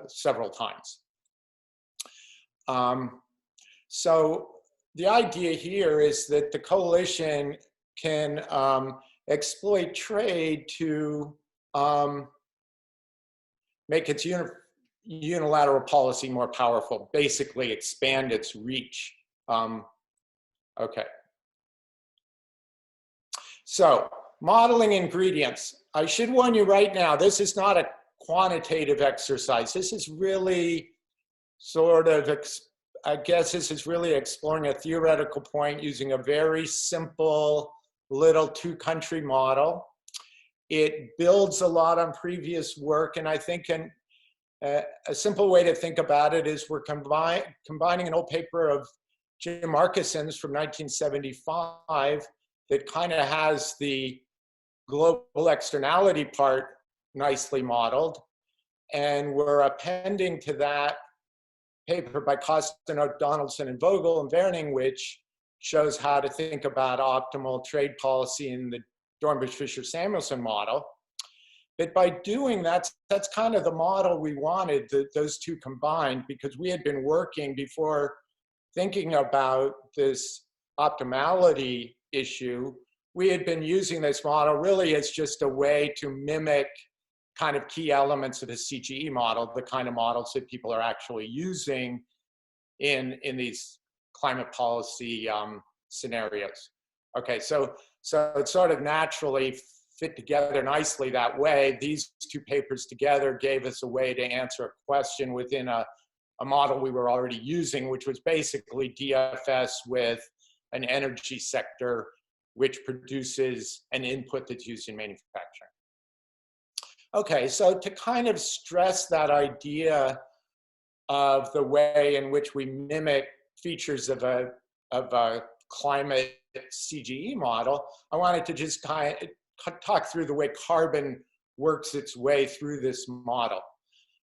several times. So the idea here is that the coalition can exploit trade to make its unilateral policy more powerful, basically expand its reach. Okay. So modeling ingredients. I should warn you right now, this is not a quantitative exercise. This is really sort of, I guess this is really exploring a theoretical point using a very simple little two-country model. It builds a lot on previous work, and I think a simple way to think about it is we're combining an old paper of Jim Markison's from 1975 that kind of has the global externality part nicely modeled, and we're appending to that paper by Costanot, Donaldson, and Vogel and Werning, which shows how to think about optimal trade policy in the Dornbusch-Fisher-Samuelson model. But by doing that, that's kind of the model we wanted, those two combined, because we had been working before thinking about this optimality issue. We had been using this model really as just a way to mimic kind of key elements of the CGE model, the kind of models that people are actually using in these climate policy scenarios. Okay, so it sort of naturally fit together nicely that way. These two papers together gave us a way to answer a question within a model we were already using, which was basically DFS with an energy sector which produces an input that's used in manufacturing. Okay, so to kind of stress that idea of the way in which we mimic features of a climate CGE model, I wanted to just kind of talk through the way carbon works its way through this model.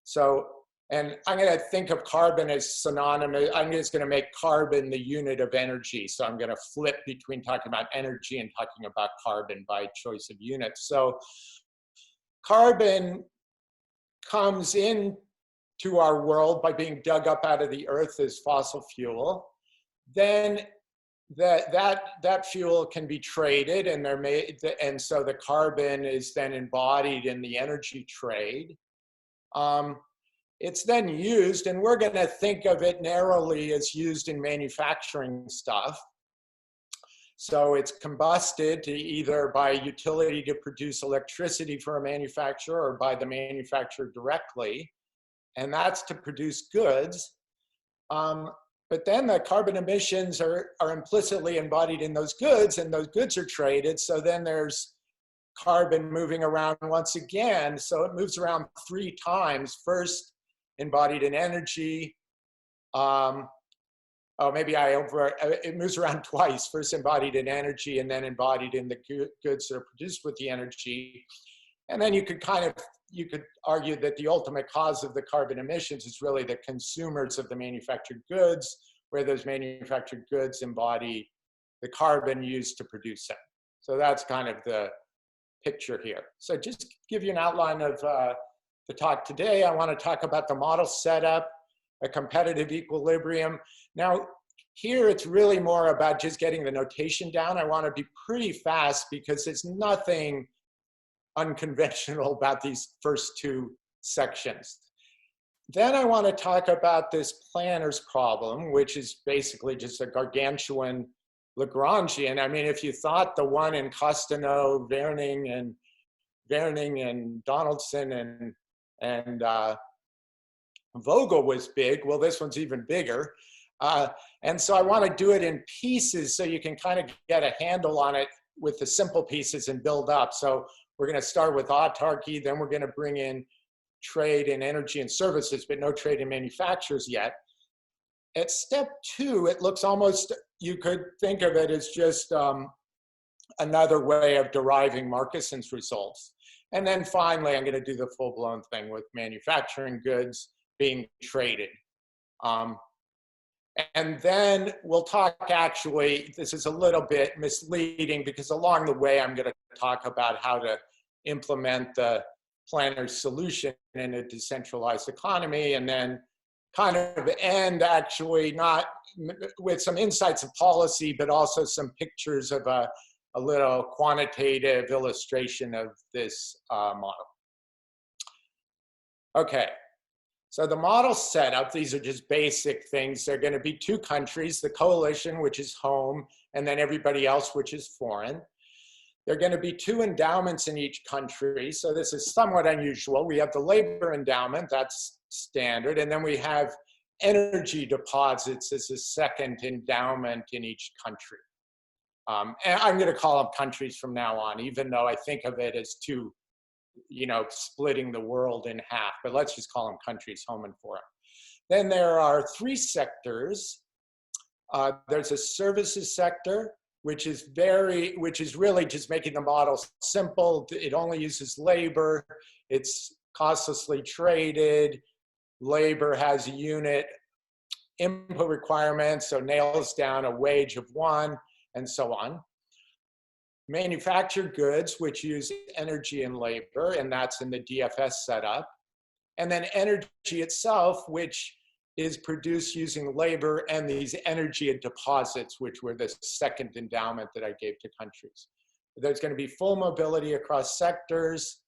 So, and I'm going to think of carbon as synonymous. I'm just going to make carbon the unit of energy. So I'm going to flip between talking about energy and talking about carbon by choice of units. So carbon comes into our world by being dug up out of the earth as fossil fuel. Then that fuel can be traded, and so the carbon is then embodied in the energy trade. It's then used, and we're going to think of it narrowly as used in manufacturing stuff. So it's combusted to either by utility to produce electricity for a manufacturer or by the manufacturer directly, and that's to produce goods. But then the carbon emissions are implicitly embodied in those goods, and those goods are traded. So then there's carbon moving around once again. So it moves around 3 times, first embodied in energy. It moves around twice, first embodied in energy and then embodied in the goods that are produced with the energy. And then you could argue that the ultimate cause of the carbon emissions is really the consumers of the manufactured goods, where those manufactured goods embody the carbon used to produce them. So that's kind of the picture here. So just to give you an outline of the talk today, I want to talk about the model setup, a competitive equilibrium. Now, here it's really more about just getting the notation down. I want to be pretty fast because there's nothing unconventional about these first 2 sections. Then I want to talk about this planner's problem, which is basically just a gargantuan Lagrangian. I mean, if you thought the one in Costanot, Werning, and Donaldson and Vogel was big, well, this one's even bigger. And so I want to do it in pieces so you can kind of get a handle on it with the simple pieces and build up. So we're going to start with autarky, then we're going to bring in trade in energy and services, but no trade in manufacturers yet. At step 2, it looks almost, you could think of it as just another way of deriving Markison's results. And then finally, I'm going to do the full-blown thing with manufacturing goods being traded. And then we'll talk, actually, this is a little bit misleading because along the way, I'm going to talk about how to implement the planner's solution in a decentralized economy, and then kind of end actually not with some insights of policy, but also some pictures of a little quantitative illustration of this model. Okay, so the model setup, these are just basic things. They're going to be two countries, the coalition, which is home, and then everybody else, which is foreign. There are going to be two endowments in each country, so this is somewhat unusual. We have the labor endowment, that's standard, and then we have energy deposits as a second endowment in each country. And I'm going to call them countries from now on, even though I think of it as two, splitting the world in half, but let's just call them countries, home and foreign. Then there are three sectors. There's a services sector, which is really just making the model simple. It only uses labor. It's costlessly traded. Labor has a unit input requirements, so nails down a wage of 1, and so on. Manufactured goods, which use energy and labor, and that's in the DFS setup. And then energy itself, which is produced using labor and these energy deposits, which were the second endowment that I gave to countries. There's going to be full mobility across sectors.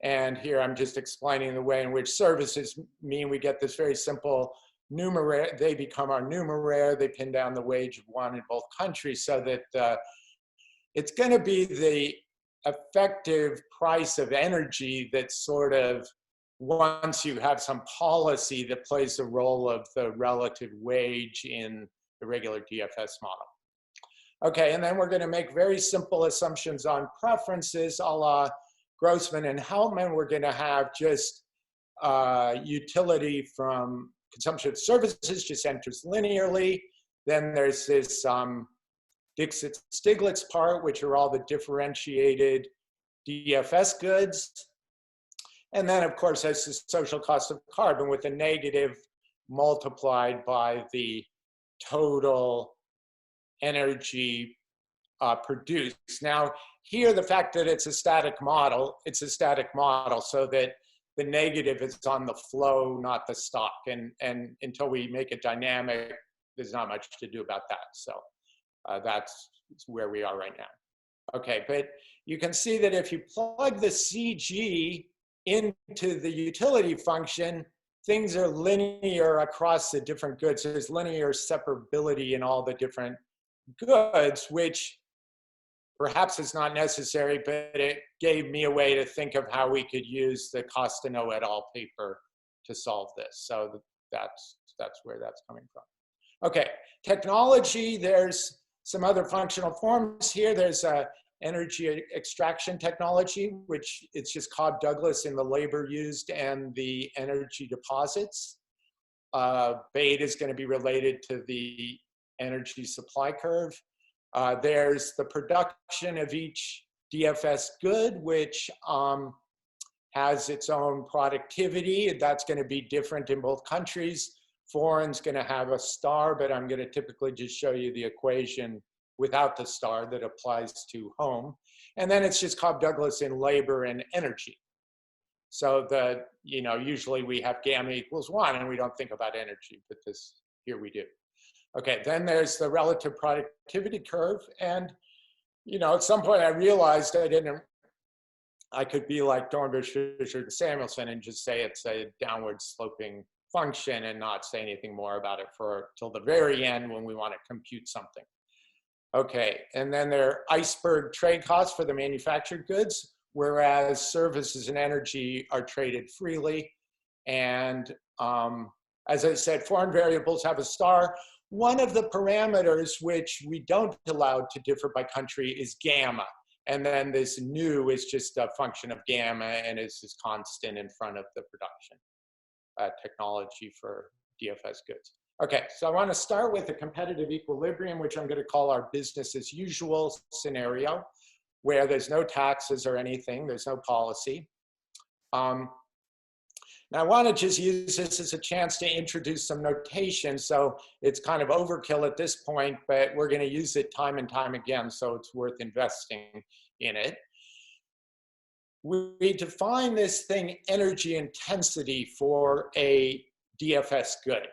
And here I'm just explaining the way in which services mean we get this very simple numeraire. They become our numeraire. They pin down the wage of 1 in both countries, so that it's going to be the effective price of energy that sort of, once you have some policy that plays the role of the relative wage in the regular DFS model. Okay, and then we're going to make very simple assumptions on preferences, a la Grossman and Heltman. We're going to have just utility from consumption of services just enters linearly. Then there's this Dixit-Stiglitz part, which are all the differentiated DFS goods. And then, of course, there's the social cost of carbon with a negative multiplied by the total energy produced. Now, here, the fact that it's a static model, so that the negative is on the flow, not the stock. And until we make it dynamic, there's not much to do about that. So that's where we are right now. Okay, but you can see that if you plug the CG into the utility function, things are linear across the different goods. There's linear separability in all the different goods, which perhaps is not necessary, but it gave me a way to think of how we could use the Costaneau et al. Paper to solve this. So that's where that's coming from. Okay, technology, there's some other functional forms here. There's a energy extraction technology, which it's just Cobb-Douglas in the labor used and the energy deposits. Beta is going to be related to the energy supply curve. There's the production of each DFS good, which has its own productivity. That's going to be different in both countries. Foreign's going to have a star, but I'm going to typically just show you the equation without the star that applies to home. And then it's just Cobb-Douglas in labor and energy. So usually we have gamma equals 1 and we don't think about energy, but here we do. Okay, then there's the relative productivity curve. And, at some point I realized I could be like Dornbusch, Fisher, and Samuelson and just say it's a downward sloping function and not say anything more about it till the very end when we want to compute something. Okay, and then there are iceberg trade costs for the manufactured goods, whereas services and energy are traded freely. And as I said, foreign variables have a star. One of the parameters which we don't allow to differ by country is gamma. And then this nu is just a function of gamma and is this constant in front of the production technology for DFS goods. Okay, so I want to start with a competitive equilibrium, which I'm going to call our business as usual scenario, where there's no taxes or anything, there's no policy. Now I want to just use this as a chance to introduce some notation. So it's kind of overkill at this point, but we're going to use it time and time again, so it's worth investing in it. we define this thing energy intensity for a DFS good.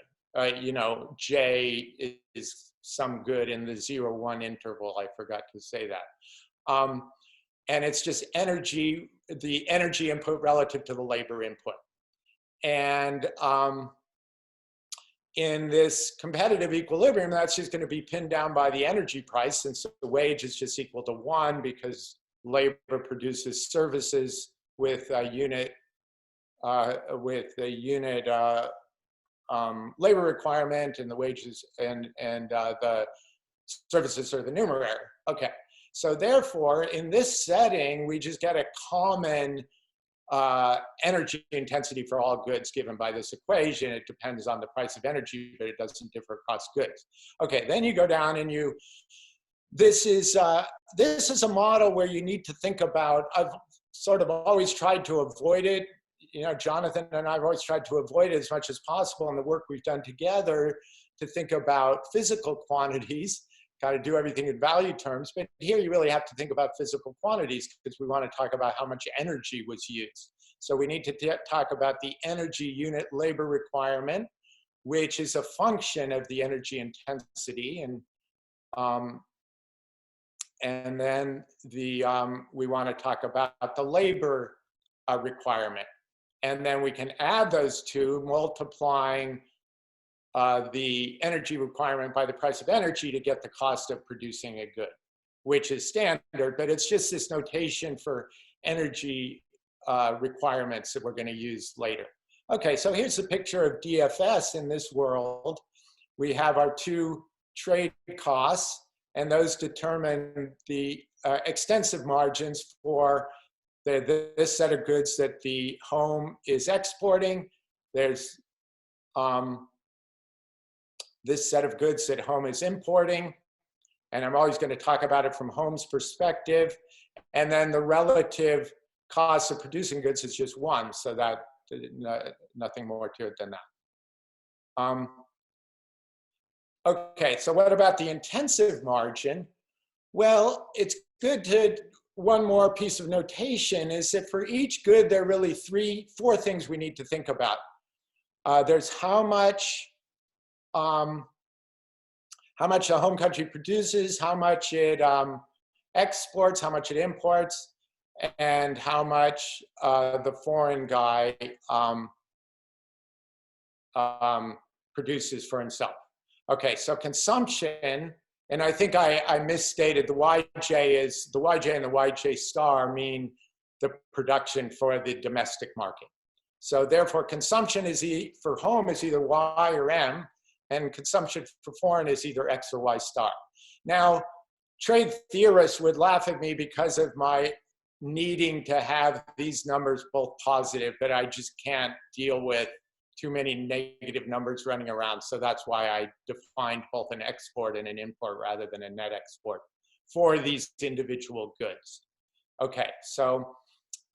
You know, J is some good in the 0-1 interval. I forgot to say that. And it's just energy, the energy input relative to the labor input. And in this competitive equilibrium, that's just going to be pinned down by the energy price, since the wage is just equal to 1 because labor produces services with a unit labor requirement, and the wages and the services are the numerator. Okay, so therefore, in this setting, we just get a common energy intensity for all goods given by this equation. It depends on the price of energy, but it doesn't differ across goods. Okay, then you go down and this is a model where you need to think about, I've sort of always tried to avoid it. You know, Jonathan and I have always tried to avoid it as much as possible in the work we've done together to think about physical quantities. Got to do everything in value terms, but here you really have to think about physical quantities because we want to talk about how much energy was used. So we need to talk about the energy unit labor requirement, which is a function of the energy intensity, and then we want to talk about the labor requirement, and then we can add those two, multiplying the energy requirement by the price of energy to get the cost of producing a good, which is standard, but it's just this notation for energy requirements that we're going to use later. Okay, so here's a picture of DFS in this world. We have our two trade costs, and those determine the extensive margins for this set of goods that the home is exporting. There's this set of goods that home is importing, and I'm always going to talk about it from home's perspective. And then the relative cost of producing goods is just 1, so that nothing more to it than that. Okay, so what about the intensive margin? Well, it's good to, one more piece of notation is that for each good, there are really 4 things we need to think about. There's how much the home country produces, how much it exports, how much it imports, and how much the foreign guy produces for himself. Okay, so consumption, and I think I misstated, the YJ and the YJ star mean the production for the domestic market. So therefore, consumption for home is either Y or M, and consumption for foreign is either X or Y star. Now, trade theorists would laugh at me because of my needing to have these numbers both positive, but I just can't deal with too many negative numbers running around. So that's why I defined both an export and an import rather than a net export for these individual goods. Okay, so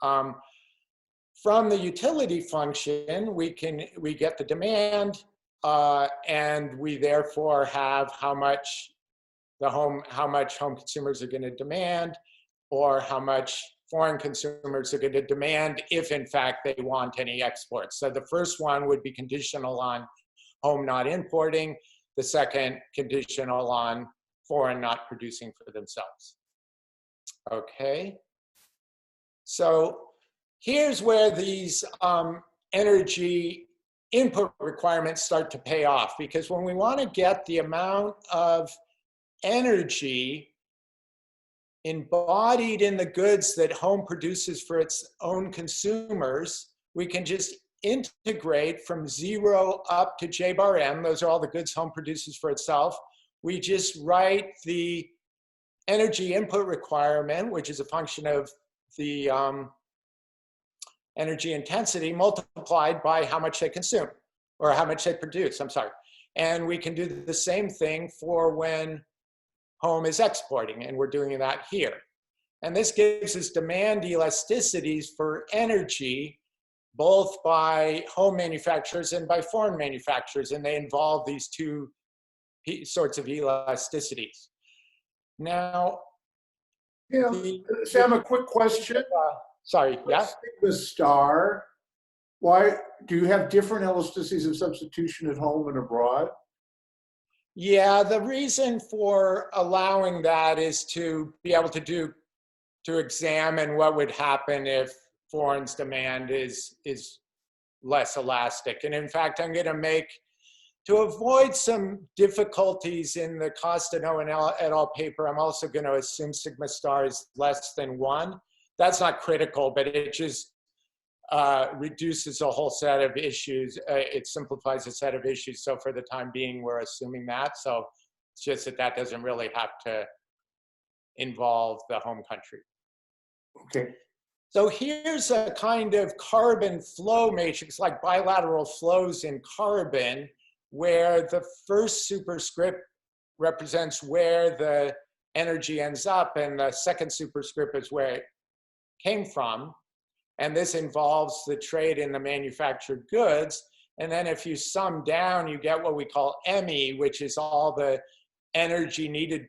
from the utility function, we get the demand, and we therefore have how much home consumers are going to demand, or how much foreign consumers are going to demand if in fact they want any exports. So the first one would be conditional on home not importing, the second conditional on foreign not producing for themselves. Okay, so here's where these energy input requirements start to pay off, because when we want to get the amount of energy embodied in the goods that home produces for its own consumers, we can just integrate from 0 up to J bar M. Those are all the goods home produces for itself. We just write the energy input requirement, which is a function of the energy intensity multiplied by how much they consume, or how much they produce, I'm sorry. And we can do the same thing for when home is exporting, and we're doing that here. And this gives us demand elasticities for energy, both by home manufacturers and by foreign manufacturers, and they involve these 2 sorts of elasticities. Now, yeah, Sam, a quick question. Sorry, yeah? Sigma star, why do you have different elasticities of substitution at home and abroad? Yeah, the reason for allowing that is to be able to examine what would happen if foreign's demand is less elastic. And in fact, I'm going to make, to avoid some difficulties in the Costaneau and et al. Paper, I'm also going to assume sigma star is less than 1. That's not critical, but it just reduces a whole set of issues. It simplifies a set of issues. So for the time being, we're assuming that. So it's just that that doesn't really have to involve the home country. Okay. So here's a kind of carbon flow matrix, like bilateral flows in carbon, where the first superscript represents where the energy ends up, and the second superscript is where it came from. And this involves the trade in the manufactured goods. And then if you sum down, you get what we call ME, which is all the energy needed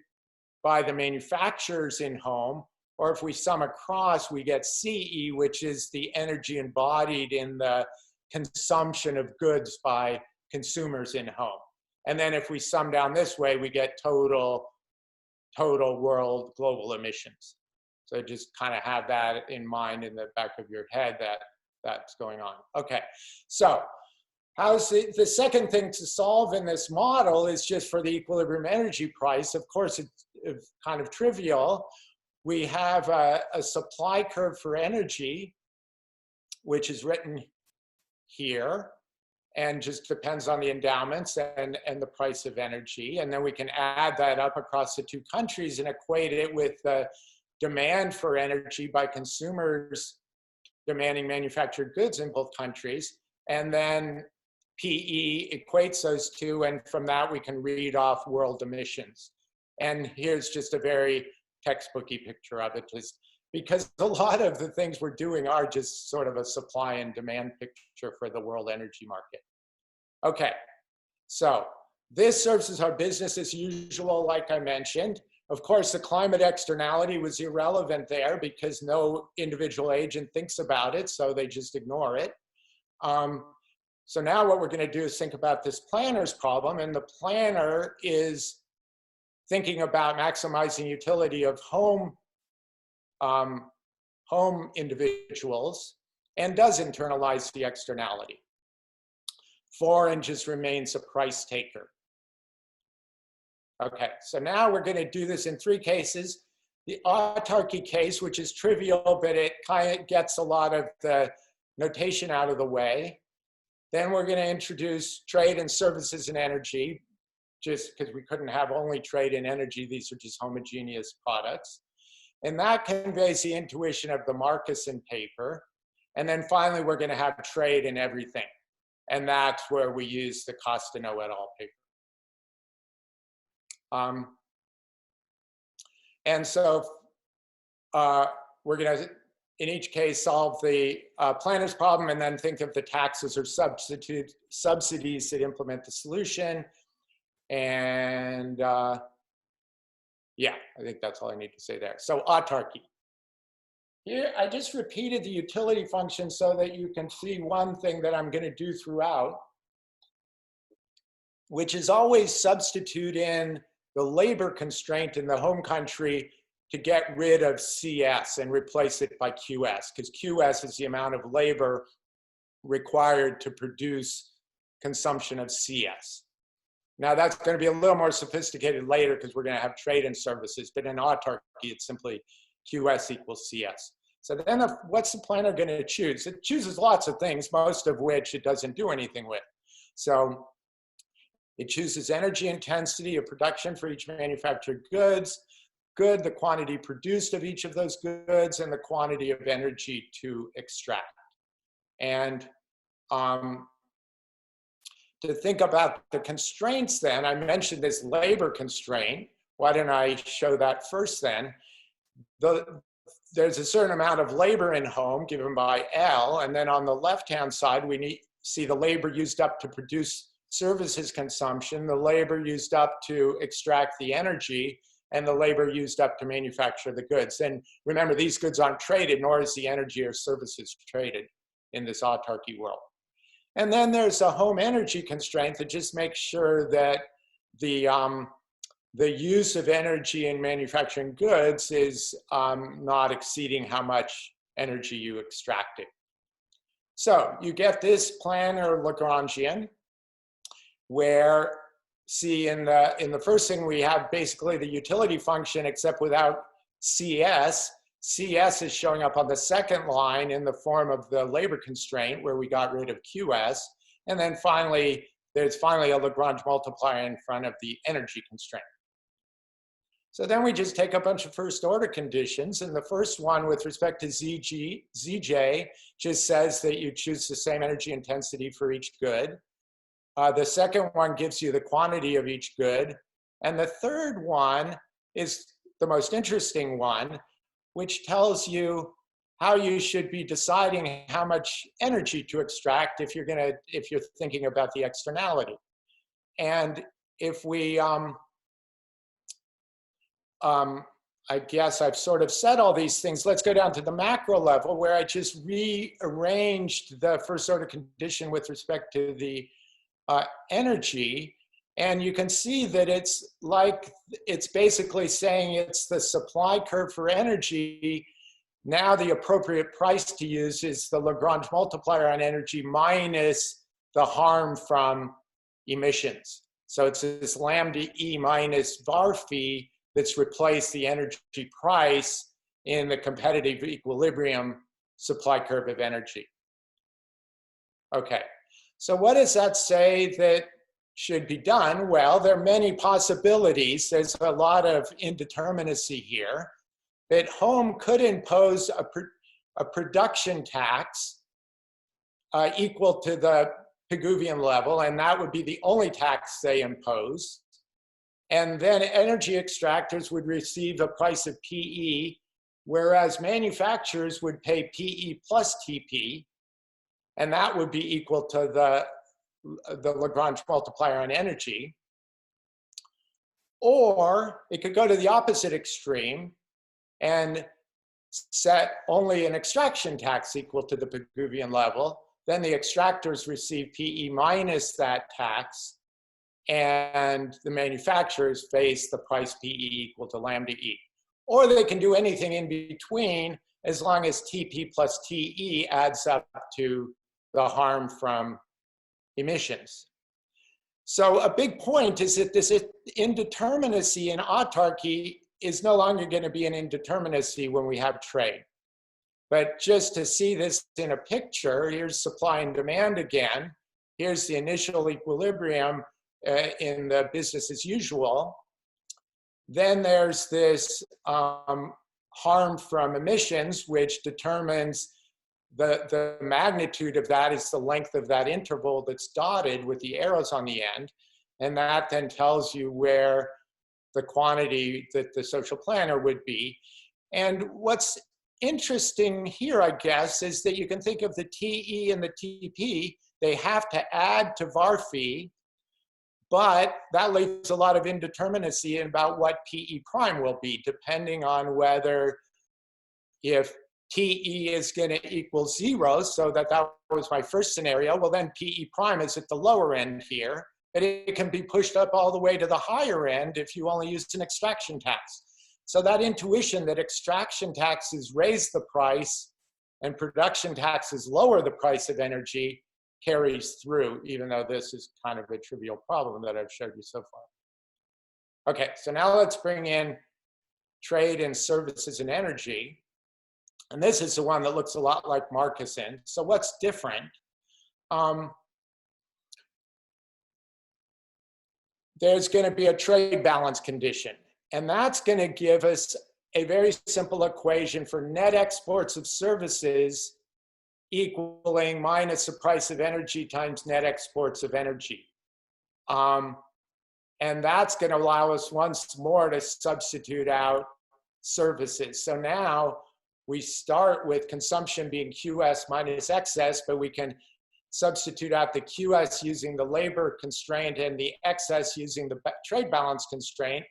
by the manufacturers in home. Or if we sum across, we get CE, which is the energy embodied in the consumption of goods by consumers in home. And then if we sum down this way, we get total world global emissions. So just kind of have that in mind in the back of your head that that's going on. Okay, so how's the second thing to solve in this model is just for the equilibrium energy price. Of course, it's kind of trivial. We have a supply curve for energy, which is written here, and just depends on the endowments and the price of energy. And then we can add that up across the two countries and equate it with the demand for energy by consumers demanding manufactured goods in both countries. And then PE equates those two, and from that we can read off world emissions. And here's just a very textbooky picture of it, because a lot of the things we're doing are just sort of a supply and demand picture for the world energy market. Okay, so this serves as our business as usual, like I mentioned. Of course, the climate externality was irrelevant there because no individual agent thinks about it, so they just ignore it. So now what we're going to do is think about this planner's problem, and the planner is thinking about maximizing utility of home individuals and does internalize the externality. Foreign just remains a price taker. Okay, so now we're going to do this in 3 cases. The autarky case, which is trivial, but it kind of gets a lot of the notation out of the way. Then we're going to introduce trade and services and energy, just because we couldn't have only trade and energy. These are just homogeneous products. And that conveys the intuition of the Markussen paper. And then finally, we're going to have trade and everything. And that's where we use the Costaneau et al. Paper. And so we're going to, in each case, solve the planner's problem and then think of the taxes or subsidies that implement the solution. And yeah, I think that's all I need to say there. So autarky. Here, I just repeated the utility function so that you can see one thing that I'm going to do throughout, which is always substitute in the labor constraint in the home country to get rid of CS and replace it by QS, because QS is the amount of labor required to produce consumption of CS. Now that's going to be a little more sophisticated later because we're going to have trade and services, but in autarky, it's simply QS equals CS. So then what's the planner going to choose? It chooses lots of things, most of which it doesn't do anything with. So it chooses energy intensity of production for each manufactured good, the quantity produced of each of those goods, and the quantity of energy to extract. And to think about the constraints then, I mentioned this labor constraint. Why don't I show that first then? There's a certain amount of labor in home given by L, and then on the left-hand side, we see the labor used up to produce services consumption, the labor used up to extract the energy, and the labor used up to manufacture the goods. And remember, these goods aren't traded, nor is the energy or services traded in this autarky world. And then there's a home energy constraint that just makes sure that the use of energy in manufacturing goods is not exceeding how much energy you extracted. So you get this planar Lagrangian, where, see, in the first thing we have basically the utility function except without CS. CS is showing up on the second line in the form of the labor constraint where we got rid of QS. And then finally, there's finally a Lagrange multiplier in front of the energy constraint. So then we just take a bunch of first order conditions. And the first one with respect to ZJ just says that you choose the same energy intensity for each good. The second one gives you the quantity of each good. And the third one is the most interesting one, which tells you how you should be deciding how much energy to extract if you're thinking about the externality. And if we, I guess I've sort of said all these things. Let's go down to the macro level where I just rearranged the first order condition with respect to the energy. And you can see that it's basically saying it's the supply curve for energy. Now the appropriate price to use is the Lagrange multiplier on energy minus the harm from emissions. So it's this lambda E minus var phi that's replaced the energy price in the competitive equilibrium supply curve of energy. Okay, so what does that say that should be done? Well, there are many possibilities. There's a lot of indeterminacy here. That home could impose a production tax equal to the Pigouvian level, and that would be the only tax they impose. And then energy extractors would receive a price of PE, whereas manufacturers would pay PE plus TP, and that would be equal to the Lagrange multiplier on energy. Or it could go to the opposite extreme and set only an extraction tax equal to the Pigouvian level. Then the extractors receive PE minus that tax, and the manufacturers face the price PE equal to lambda E. Or they can do anything in between as long as TP plus TE adds up to the harm from emissions. So a big point is that this indeterminacy in autarky is no longer going to be an indeterminacy when we have trade. But just to see this in a picture, here's supply and demand again. Here's the initial equilibrium in the business as usual. Then there's this harm from emissions, which determines the magnitude of that is the length of that interval that's dotted with the arrows on the end. And that then tells you where the quantity that the social planner would be. And what's interesting here, I guess, is that you can think of the TE and the TP, they have to add to var phi, but that leaves a lot of indeterminacy about what PE prime will be, depending on whether if TE is going to equal 0, so that was my first scenario, well then PE prime is at the lower end here, but it can be pushed up all the way to the higher end if you only use an extraction tax. So that intuition that extraction taxes raise the price and production taxes lower the price of energy carries through, even though this is kind of a trivial problem that I've showed you so far. Okay, so now let's bring in trade and services and energy. And this is the one that looks a lot like Marcuson. So what's different? There's going to be a trade balance condition. And that's going to give us a very simple equation for net exports of services equaling minus the price of energy times net exports of energy. And that's going to allow us once more to substitute out services. So now we start with consumption being QS minus excess, but we can substitute out the QS using the labor constraint and the excess using the trade balance constraint.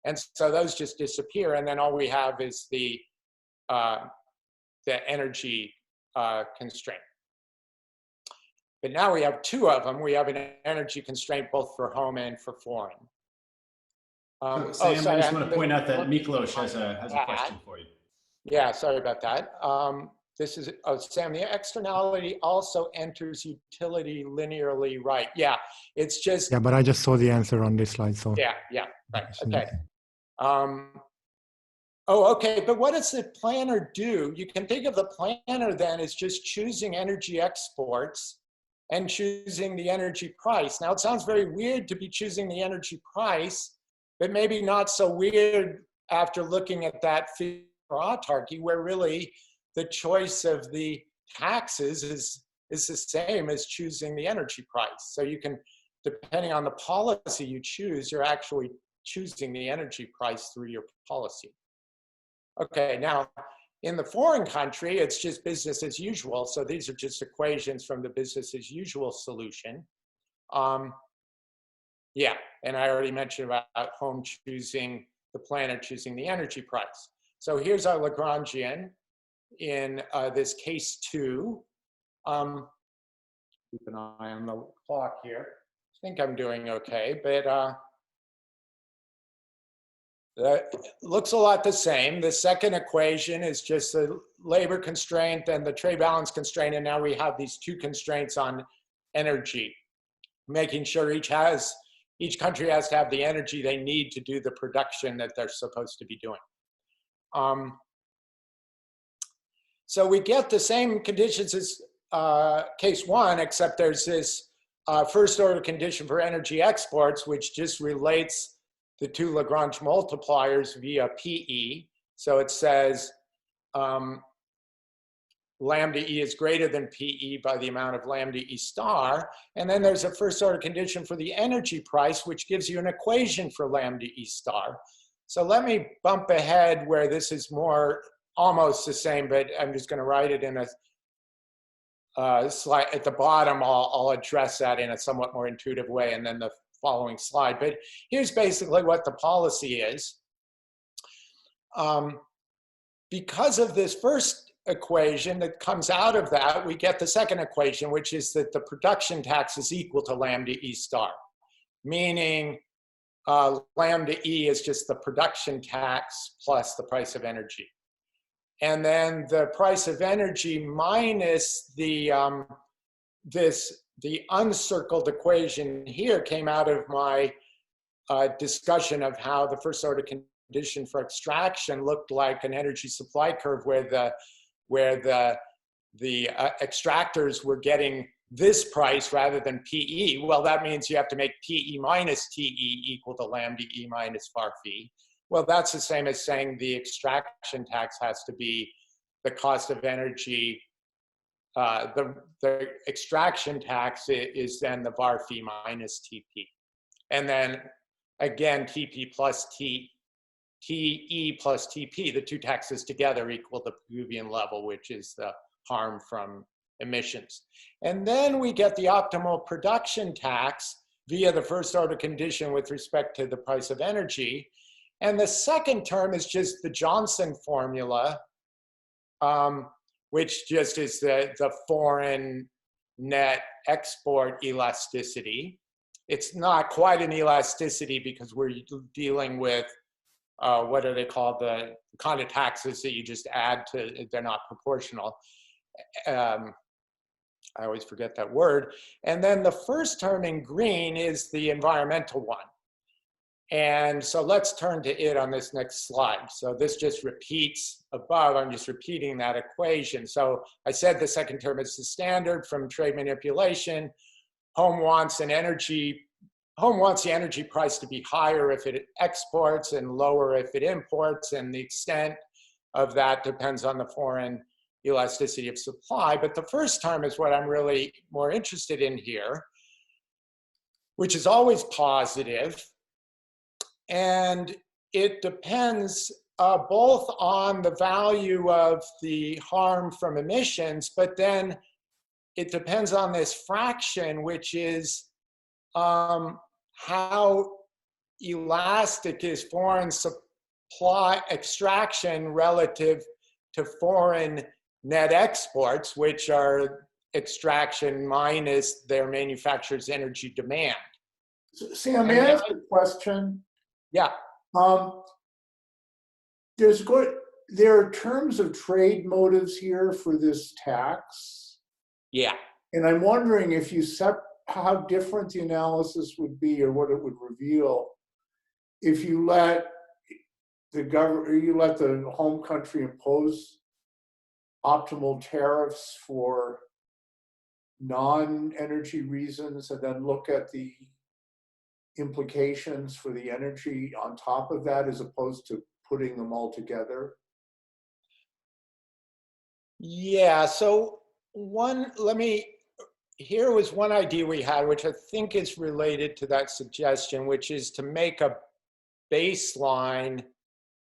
And so those just disappear, and then all we have is the energy constraint. But now we have two of them. We have an energy constraint both for home and for foreign. So Sam, I just want to point out that Miklos has a question for you. Yeah, sorry about that. This is, oh, Sam, the externality also enters utility linearly right. Yeah, it's just. Yeah, but I just saw the answer on this slide, so. Yeah, right, okay. Oh, okay, but what does the planner do? You can think of the planner then as just choosing energy exports and choosing the energy price. Now, it sounds very weird to be choosing the energy price, but maybe not so weird after looking at that figure for autarky, where really the choice of the taxes is the same as choosing the energy price. So you can, depending on the policy you choose, you're actually choosing the energy price through your policy. Okay, now in the foreign country, it's just business as usual. So these are just equations from the business as usual solution. Yeah, and I already mentioned about home choosing, the planner choosing the energy price. So here's our Lagrangian in this case 2. Keep an eye on the clock here. I think I'm doing okay, but it looks a lot the same. The second equation is just the labor constraint and the trade balance constraint, and now we have these two constraints on energy, making sure each country has to have the energy they need to do the production that they're supposed to be doing. So we get the same conditions as case 1, except there's this first order condition for energy exports, which just relates the two Lagrange multipliers via PE. So it says lambda E is greater than PE by the amount of lambda E star. And then there's a first order condition for the energy price, which gives you an equation for lambda E star. So let me bump ahead where this is more almost the same, but I'm just going to write it in a slide at the bottom. I'll address that in a somewhat more intuitive way, and then the following slide. But here's basically what the policy is. Because of this first equation that comes out of that, we get the second equation, which is that the production tax is equal to lambda E star, meaning lambda E is just the production tax plus the price of energy. And then the price of energy minus the the uncircled equation here came out of my discussion of how the first order condition for extraction looked like an energy supply curve where the extractors were getting this price rather than PE. Well, that means you have to make PE minus TE equal to lambda E minus var phi. Well, that's the same as saying the extraction tax has to be the cost of energy. The extraction tax is then the var phi minus TP. And then again, TP plus TE plus TP, the two taxes together equal the Pigouvian level, which is the harm from emissions. And then we get the optimal production tax via the first order condition with respect to the price of energy. And the second term is just the Johnson formula, which just is the foreign net export elasticity. It's not quite an elasticity because we're dealing with, what are they called? The kind of taxes that you just add to, they're not proportional. I always forget that word. And then the first term in green is the environmental one. And so let's turn to it on this next slide. So this just repeats above, I'm just repeating that equation. So I said the second term is the standard from trade manipulation. Home wants the energy price to be higher if it exports and lower if it imports, and the extent of that depends on the foreign elasticity of supply. But the first term is what I'm really more interested in here, which is always positive. And it depends both on the value of the harm from emissions, but then it depends on this fraction, which is how elastic is foreign supply extraction relative to foreign net exports, which are extraction minus their manufacturer's energy demand. Sam, may I ask a question? Yeah. There are terms of trade motives here for this tax. Yeah. And I'm wondering if you how different the analysis would be, or what it would reveal, if you let the government, or you let the home country impose optimal tariffs for non-energy reasons, and then look at the implications for the energy on top of that, as opposed to putting them all together. Yeah, so here was one idea we had, which I think is related to that suggestion, which is to make a baseline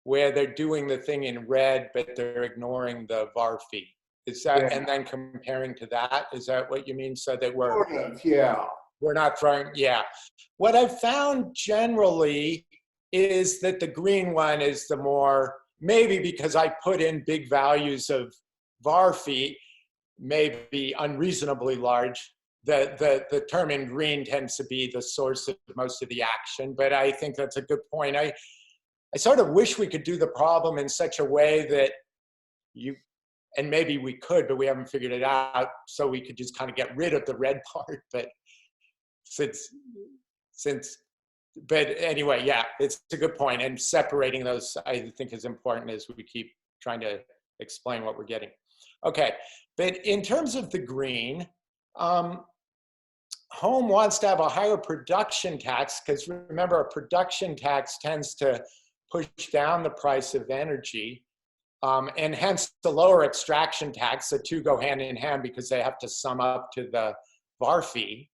where they're doing the thing in red, but they're ignoring the VAR fee. Is that, Yeah. and then comparing to that, is that what you mean? So that we're, Sort of, yeah. we're not throwing, yeah. What I've found generally is that the green one is the more, maybe because I put in big values of VAR fee, maybe unreasonably large, the term in green tends to be the source of most of the action, but I think that's a good point. I sort of wish we could do the problem in such a way that and maybe we could, but we haven't figured it out, so we could just kind of get rid of the red part, but but anyway, yeah, it's a good point, and separating those I think is important as we keep trying to explain what we're getting. Okay, but in terms of the green, home wants to have a higher production tax, because remember, a production tax tends to push down the price of energy, and hence the lower extraction tax. The two go hand in hand because they have to sum up to the VAR fee.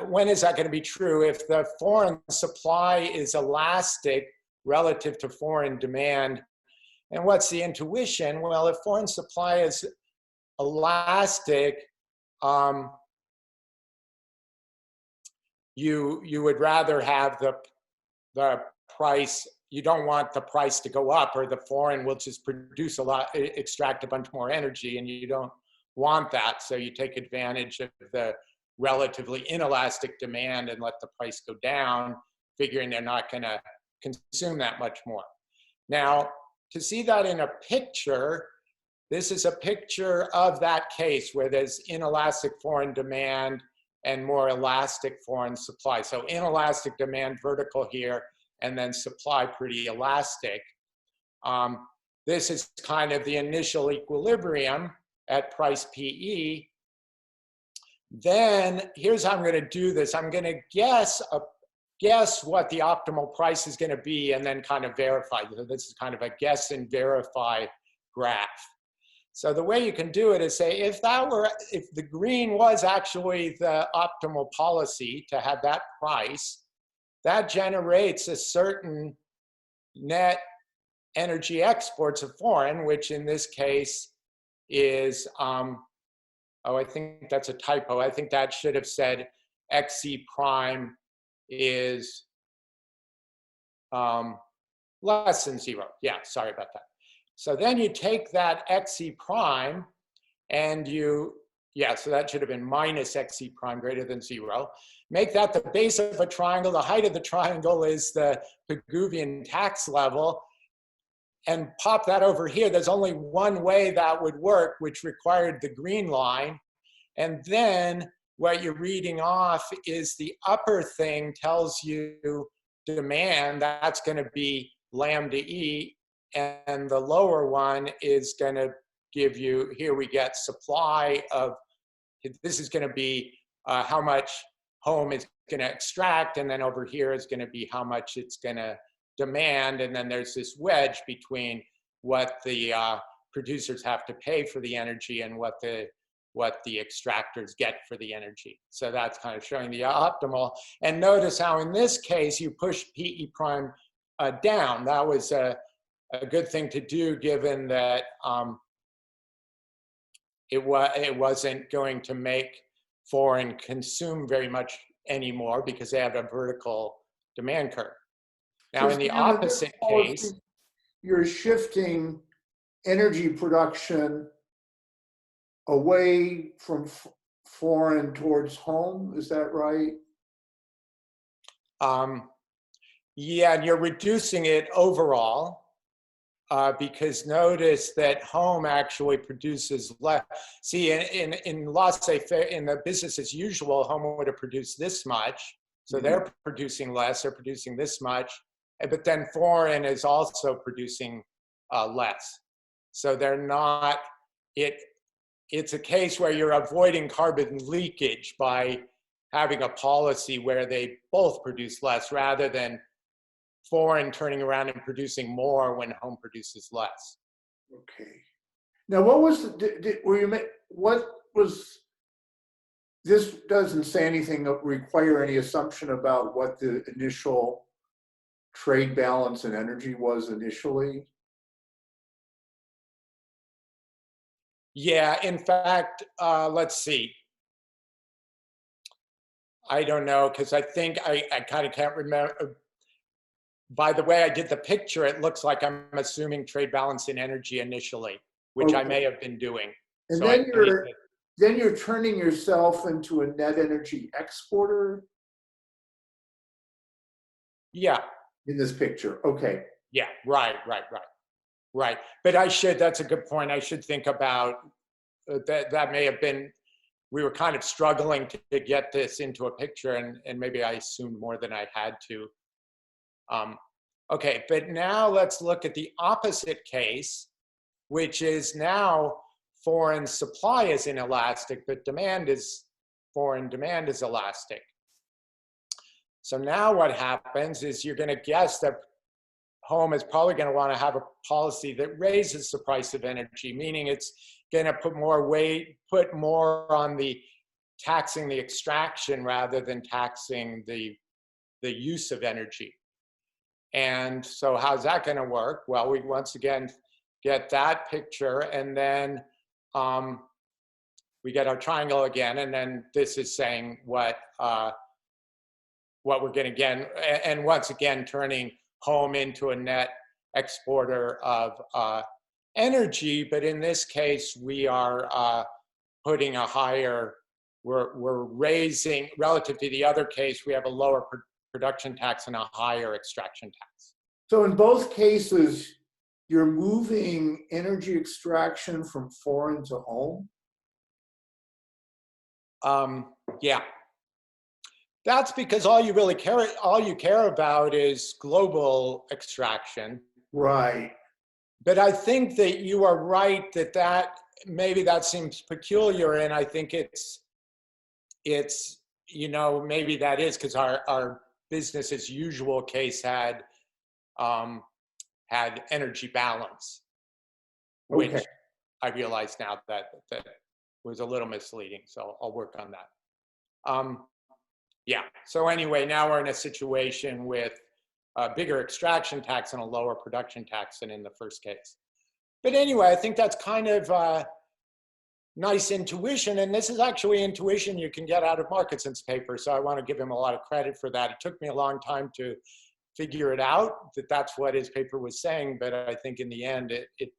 When is that going to be true? If the foreign supply is elastic relative to foreign demand. And what's the intuition? Well, if foreign supply is elastic, you would rather have the price. You don't want the price to go up, or the foreign will just produce extract a bunch more energy, and you don't want that. So you take advantage of the relatively inelastic demand and let the price go down, figuring they're not going to consume that much more. Now, to see that in a picture, this is a picture of that case where there's inelastic foreign demand and more elastic foreign supply. So inelastic demand vertical here, and then supply pretty elastic. This is kind of the initial equilibrium at price PE. Then here's how I'm going to do this. I'm going to guess what the optimal price is going to be, and then kind of verify. So this is kind of a guess and verify graph. So the way you can do it is say, if the green was actually the optimal policy to have that price, that generates a certain net energy exports of foreign, which in this case is, oh, I think that's a typo. I think that should have said XC prime is less than 0. Yeah, sorry about that. So then you take that XC prime and so that should have been minus XC prime greater than 0. Make that the base of a triangle. The height of the triangle is the Pigouvian tax level, and pop that over here. There's only one way that would work, which required the green line. And then what you're reading off is the upper thing tells you demand. That's going to be lambda E. And the lower one is going to give you, here we get supply of, this is going to be how much home is going to extract. And then over here is going to be how much it's going to demand. And then there's this wedge between what the producers have to pay for the energy and what the extractors get for the energy. So that's kind of showing the optimal. And notice how in this case you push PE prime down. That was a good thing to do, given that it wasn't going to make foreign consume very much anymore because they have a vertical demand curve. Now, in the Sam, in this opposite policy, case, you're shifting energy production away from foreign towards home, is that right? yeah, and you're reducing it overall because notice that home actually produces less. See, in laissez-faire, in the business as usual, home would have produced this much. So they're producing less, they're producing this much. But then foreign is also producing less. So they're not, it's a case where you're avoiding carbon leakage by having a policy where they both produce less rather than foreign turning around and producing more when home produces less. Okay. Now, what was this doesn't say anything require any assumption about what the initial trade balance and energy was initially? Yeah, in fact, let's see. I don't know, because I think I kind of can't remember. By the way I did the picture, it looks like I'm assuming trade balance in energy initially, which I may have been doing. And so then you're turning yourself into a net energy exporter? Yeah. In this picture, okay. Yeah, right. But that's a good point. I should think about that may have been, we were kind of struggling to get this into a picture and maybe I assumed more than I had to. Okay, but now let's look at the opposite case, which is now foreign supply is inelastic, but foreign demand is elastic. So now what happens is you're going to guess that home is probably going to want to have a policy that raises the price of energy, meaning it's going to put more on the taxing the extraction rather than taxing the use of energy. And so how's that going to work? Well, we once again get that picture, and then we get our triangle again, and then this is saying what we're going to get, and once again turning home into a net exporter of energy. But in this case, we are putting a higher, we're raising, relative to the other case, we have a lower production tax and a higher extraction tax. So in both cases, you're moving energy extraction from foreign to home? Yeah. That's because all you care about is global extraction. Right. But I think that you are right that maybe that seems peculiar, and I think it's maybe that is because our business as usual case had energy balance, which okay. I realize now that was a little misleading. So I'll work on that. Yeah. So anyway, now we're in a situation with a bigger extraction tax and a lower production tax than in the first case. But anyway, I think that's kind of nice intuition. And this is actually intuition you can get out of Markinson's paper. So I want to give him a lot of credit for that. It took me a long time to figure it out, that's what his paper was saying. But I think in the end, it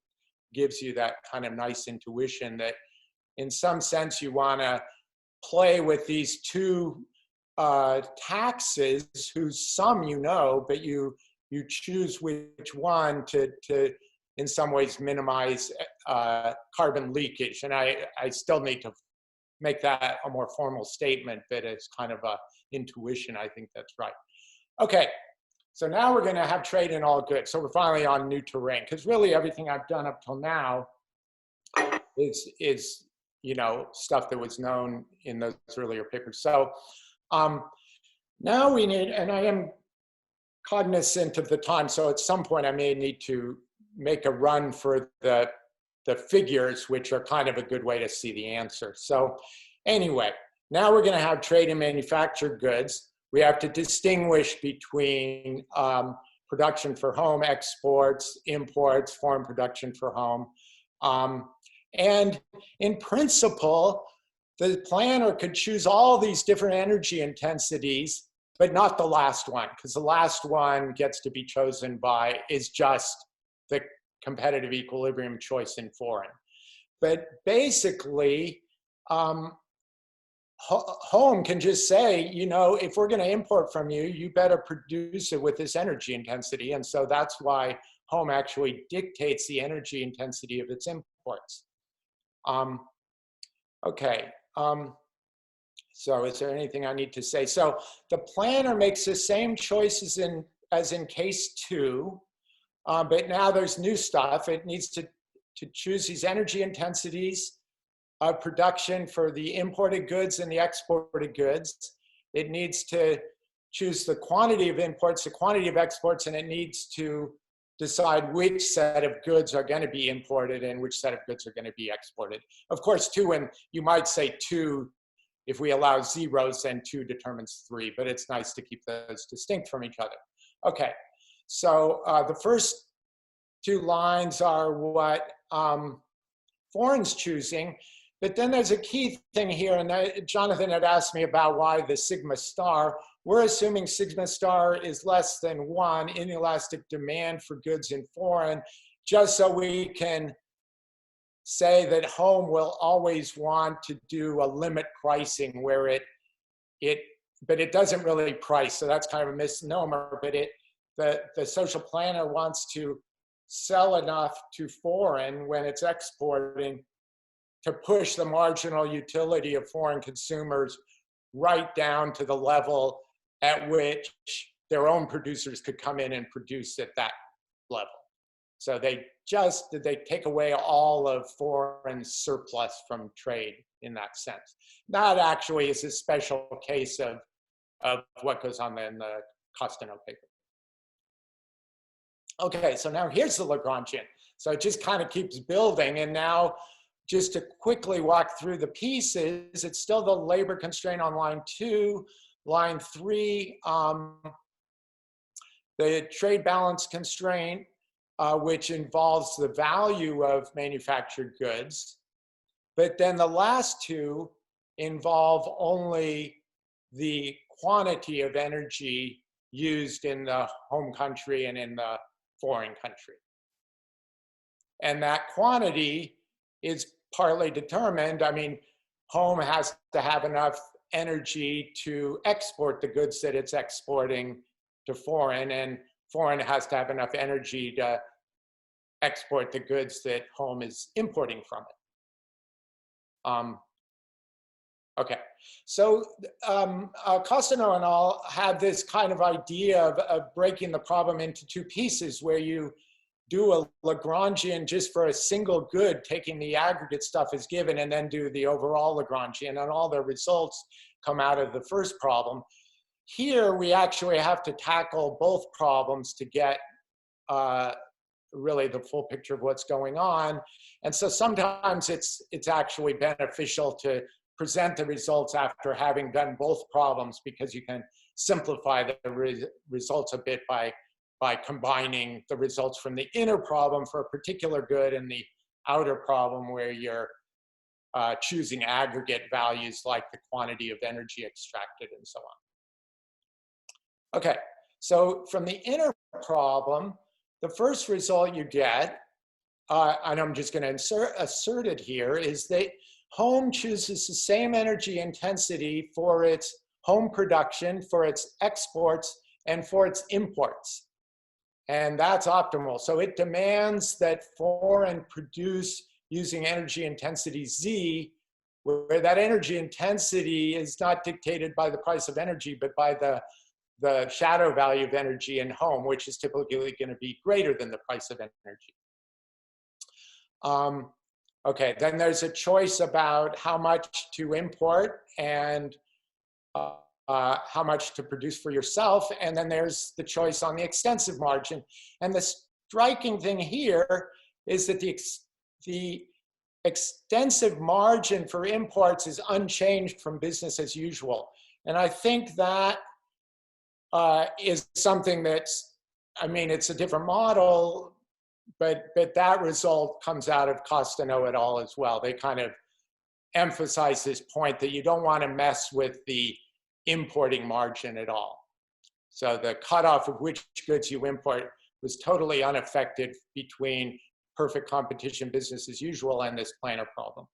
gives you that kind of nice intuition that in some sense you want to play with these two taxes whose sum but you choose which one to in some ways minimize carbon leakage. And I still need to make that a more formal statement, but it's kind of a intuition. I think that's right. Okay, so now we're going to have trade in all goods. So we're finally on new terrain, because really everything I've done up till now is stuff that was known in those earlier papers. So now we need, and I am cognizant of the time, so at some point I may need to make a run for the figures, which are kind of a good way to see the answer. So anyway, now we're going to have trade in manufactured goods. We have to distinguish between production for home, exports, imports, foreign production for home. And in principle, the planner could choose all these different energy intensities, but not the last one, because the last one gets to be chosen by, is just the competitive equilibrium choice in foreign. But basically, home can just say, you know, if we're going to import from you, you better produce it with this energy intensity. And so that's why home actually dictates the energy intensity of its imports. Okay. So is there anything I need to say? So the planner makes the same choices as in case 2, but now there's new stuff. It needs to choose these energy intensities of production for the imported goods and the exported goods. It needs to choose the quantity of imports, the quantity of exports, and it needs to decide which set of goods are going to be imported and which set of goods are going to be exported. Of course, 2, and you might say 2, if we allow zeros, then 2 determines 3, but it's nice to keep those distinct from each other. Okay, so the first 2 lines are what foreign's choosing, but then there's a key thing here, and Jonathan had asked me about why the sigma star. We're assuming sigma star is less than 1 inelastic demand for goods in foreign, just so we can say that home will always want to do a limit pricing where but it doesn't really price. So that's kind of a misnomer, but the social planner wants to sell enough to foreign when it's exporting to push the marginal utility of foreign consumers right down to the level at which their own producers could come in and produce at that level. So they take away all of foreign surplus from trade in that sense. That actually is a special case of what goes on in the Costanzo paper. Okay, so now here's the Lagrangian. So it just kind of keeps building, and now just to quickly walk through the pieces, it's still the labor constraint on line 2, line 3, the trade balance constraint, which involves the value of manufactured goods. But then the last 2 involve only the quantity of energy used in the home country and in the foreign country. And that quantity is partly determined. I mean, home has to have enough energy to export the goods that it's exporting to foreign, and foreign has to have enough energy to export the goods that home is importing from it. Okay, so Costanzo and all have this kind of idea of breaking the problem into 2 pieces, where you do a Lagrangian just for a single good, taking the aggregate stuff as given, and then do the overall Lagrangian, and all the results come out of the first problem. Here, we actually have to tackle both problems to get really the full picture of what's going on. And so sometimes it's actually beneficial to present the results after having done both problems, because you can simplify the results a bit by combining the results from the inner problem for a particular good and the outer problem where you're choosing aggregate values like the quantity of energy extracted and so on. Okay, so from the inner problem, the first result you get, and I'm just going to assert it here, is that home chooses the same energy intensity for its home production, for its exports, and for its imports. And that's optimal. So it demands that foreign produce using energy intensity Z, where that energy intensity is not dictated by the price of energy, but by the shadow value of energy in home, which is typically going to be greater than the price of energy. Okay, then there's a choice about how much to import and how much to produce for yourself. And then there's the choice on the extensive margin. And the striking thing here is that the extensive margin for imports is unchanged from business as usual. And I think that is something that's, I mean, it's a different model, but that result comes out of Costanzo et al. As well. They kind of emphasize this point that you don't want to mess with the importing margin at all. So the cutoff of which goods you import was totally unaffected between perfect competition, business as usual, and this planar problem.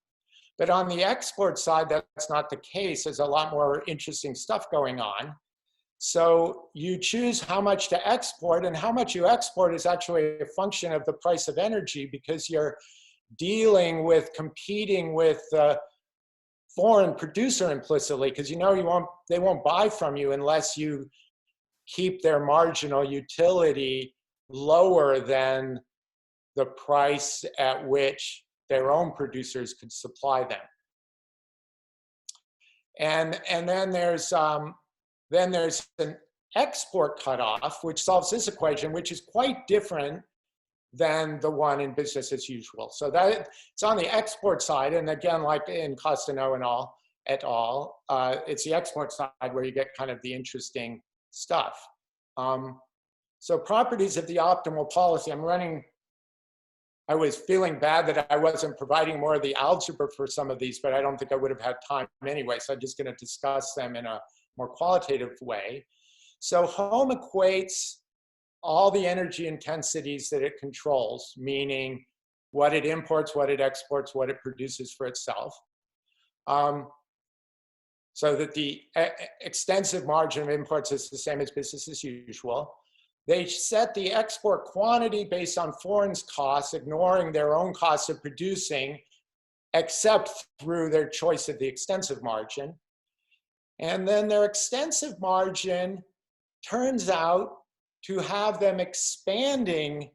But on the export side, that's not the case. There's a lot more interesting stuff going on. So you choose how much to export, and how much you export is actually a function of the price of energy, because you're dealing with competing with the foreign producer implicitly, because you know they won't buy from you unless you keep their marginal utility lower than the price at which their own producers could supply them. And then there's an export cutoff, which solves this equation, which is quite different than the one in business as usual. So that it's on the export side, and again, like in Costaneau and et al., it's the export side where you get kind of the interesting stuff. So properties of the optimal policy. I was feeling bad that I wasn't providing more of the algebra for some of these, but I don't think I would have had time anyway, so I'm just going to discuss them in a more qualitative way. So home equates all the energy intensities that it controls, meaning what it imports, what it exports, what it produces for itself. So that the extensive margin of imports is the same as business as usual. They set the export quantity based on foreign's costs, ignoring their own costs of producing, except through their choice of the extensive margin. And then their extensive margin turns out to have them expanding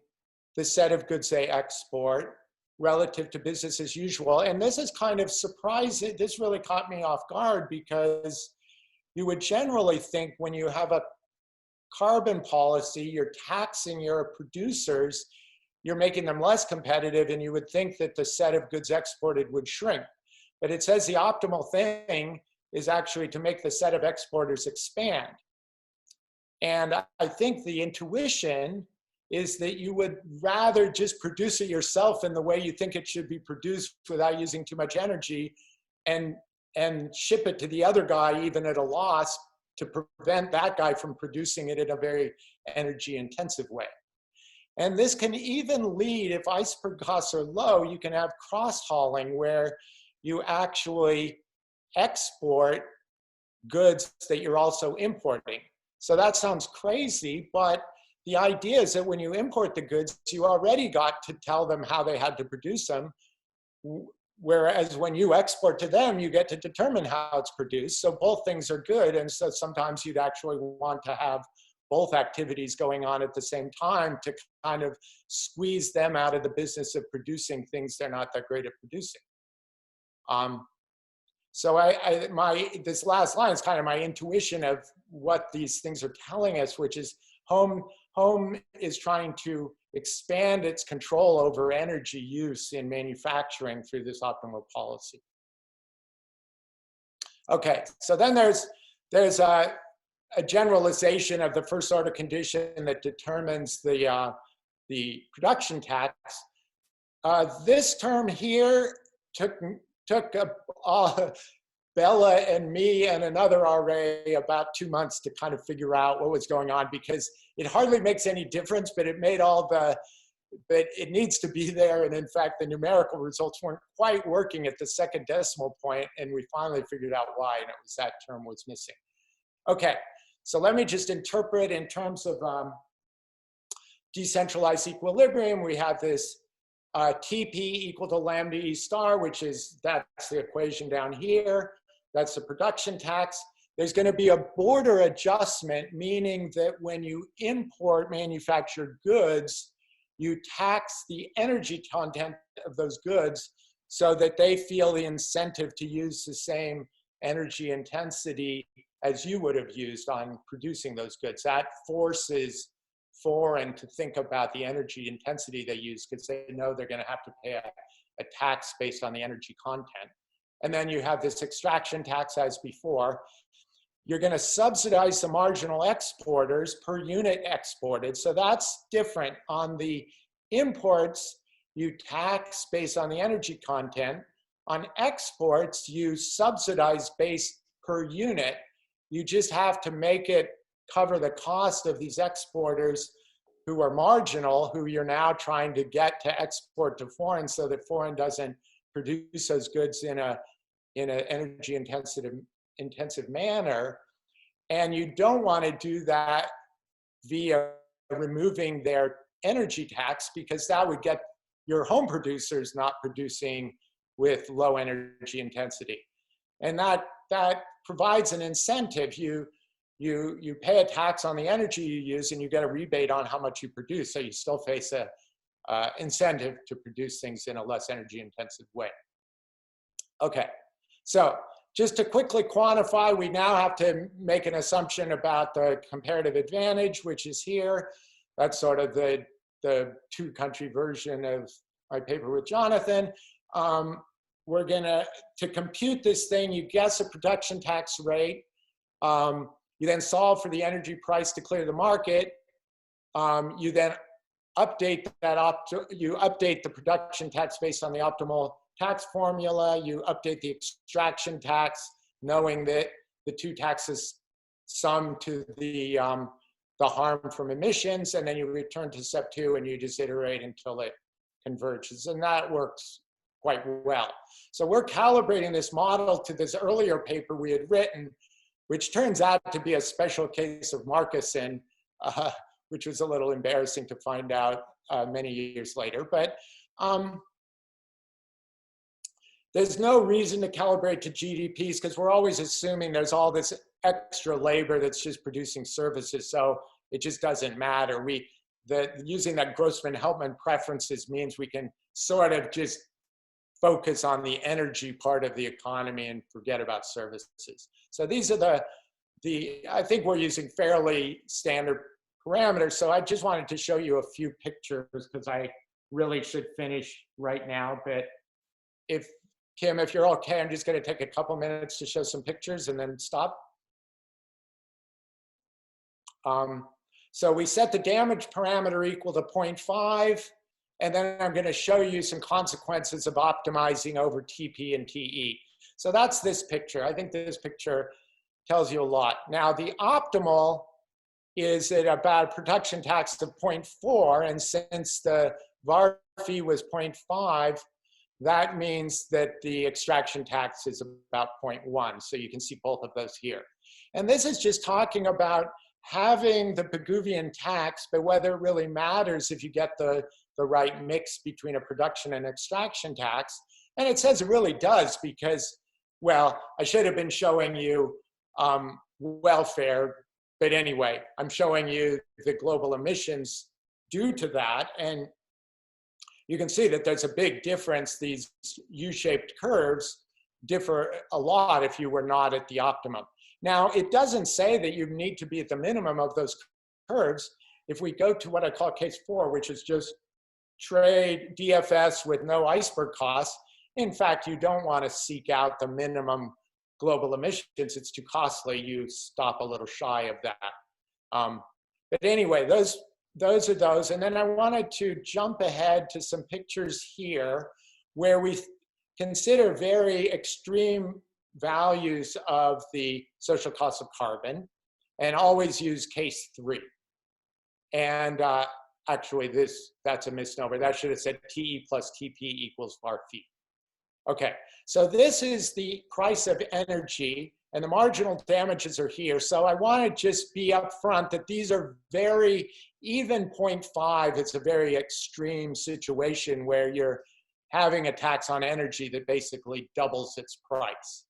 the set of goods they export relative to business as usual. And this is kind of surprising. This really caught me off guard, because you would generally think when you have a carbon policy, you're taxing your producers, you're making them less competitive, and you would think that the set of goods exported would shrink. But it says the optimal thing is actually to make the set of exporters expand. And I think the intuition is that you would rather just produce it yourself in the way you think it should be produced without using too much energy, and ship it to the other guy even at a loss, to prevent that guy from producing it in a very energy intensive way. And this can even lead, if iceberg costs are low, you can have cross hauling where you actually export goods that you're also importing. So that sounds crazy, but the idea is that when you import the goods, you already got to tell them how they had to produce them. Whereas when you export to them, you get to determine how it's produced. So both things are good. And so sometimes you'd actually want to have both activities going on at the same time to kind of squeeze them out of the business of producing things they're not that great at producing. So this last line is kind of my intuition of what these things are telling us, which is home is trying to expand its control over energy use in manufacturing through this optimal policy. Okay, so then there's a generalization of the first order condition that determines the production tax. This term here took Bella and me and another RA about 2 months to kind of figure out what was going on, because it hardly makes any difference, but it made but it needs to be there. And in fact, the numerical results weren't quite working at the second decimal point, and we finally figured out why, and it was that term was missing. Okay, so let me just interpret in terms of decentralized equilibrium. We have this TP equal to lambda E star, that's the equation down here. That's the production tax. There's going to be a border adjustment, meaning that when you import manufactured goods, you tax the energy content of those goods so that they feel the incentive to use the same energy intensity as you would have used on producing those goods. That forces foreign to think about the energy intensity they use, because they know they're going to have to pay a tax based on the energy content. And then you have this extraction tax as before. You're going to subsidize the marginal exporters per unit exported. So that's different. On the imports, you tax based on the energy content. On exports, you subsidize based per unit. You just have to make it cover the cost of these exporters who are marginal, who you're now trying to get to export to foreign so that foreign doesn't produce those goods in an energy intensive manner. And you don't want to do that via removing their energy tax, because that would get your home producers not producing with low energy intensity. And that provides an incentive. You pay a tax on the energy you use and you get a rebate on how much you produce. So you still face a incentive to produce things in a less energy intensive way. Okay, so just to quickly quantify, we now have to make an assumption about the comparative advantage, which is here. That's sort of the two-country version of my paper with Jonathan. We're gonna, to compute this thing, you guess a production tax rate. You then solve for the energy price to clear the market. You then update that, you update the production tax based on the optimal tax formula. You update the extraction tax, knowing that the two taxes sum to the harm from emissions, and then you return to step 2 and you just iterate until it converges, and that works quite well. So we're calibrating this model to this earlier paper we had written, which turns out to be a special case of Markussen, which was a little embarrassing to find out many years later. But there's no reason to calibrate to GDPs because we're always assuming there's all this extra labor that's just producing services, so it just doesn't matter. Using that Grossman-Heltman preferences means we can sort of just focus on the energy part of the economy and forget about services. So these are I think we're using fairly standard parameters. So I just wanted to show you a few pictures because I really should finish right now. But Kim, if you're okay, I'm just going to take a couple minutes to show some pictures and then stop. So we set the damage parameter equal to 0.5, and then I'm going to show you some consequences of optimizing over TP and TE. So that's this picture. I think this picture tells you a lot. Now the optimal is at about a production tax of 0.4, and since the VAR fee was 0.5, that means that the extraction tax is about 0.1. So you can see both of those here. And this is just talking about having the Pigouvian tax, but whether it really matters if you get the right mix between a production and extraction tax. And it says it really does because, well, I should have been showing you welfare, but anyway, I'm showing you the global emissions due to that. And you can see that there's a big difference. These U-shaped curves differ a lot if you were not at the optimum. Now, it doesn't say that you need to be at the minimum of those curves. If we go to what I call case 4, which is just trade DFS with no iceberg costs, in fact, you don't want to seek out the minimum global emissions. It's too costly. You stop a little shy of that. But anyway, those are those. And then I wanted to jump ahead to some pictures here where we consider very extreme values of the social cost of carbon and always use case 3. And actually that's a misnomer. That should have said TE plus TP equals VAR fee. Okay, so this is the price of energy and the marginal damages are here. So I want to just be upfront that these are very, even 0.5, it's a very extreme situation where you're having a tax on energy that basically doubles its price.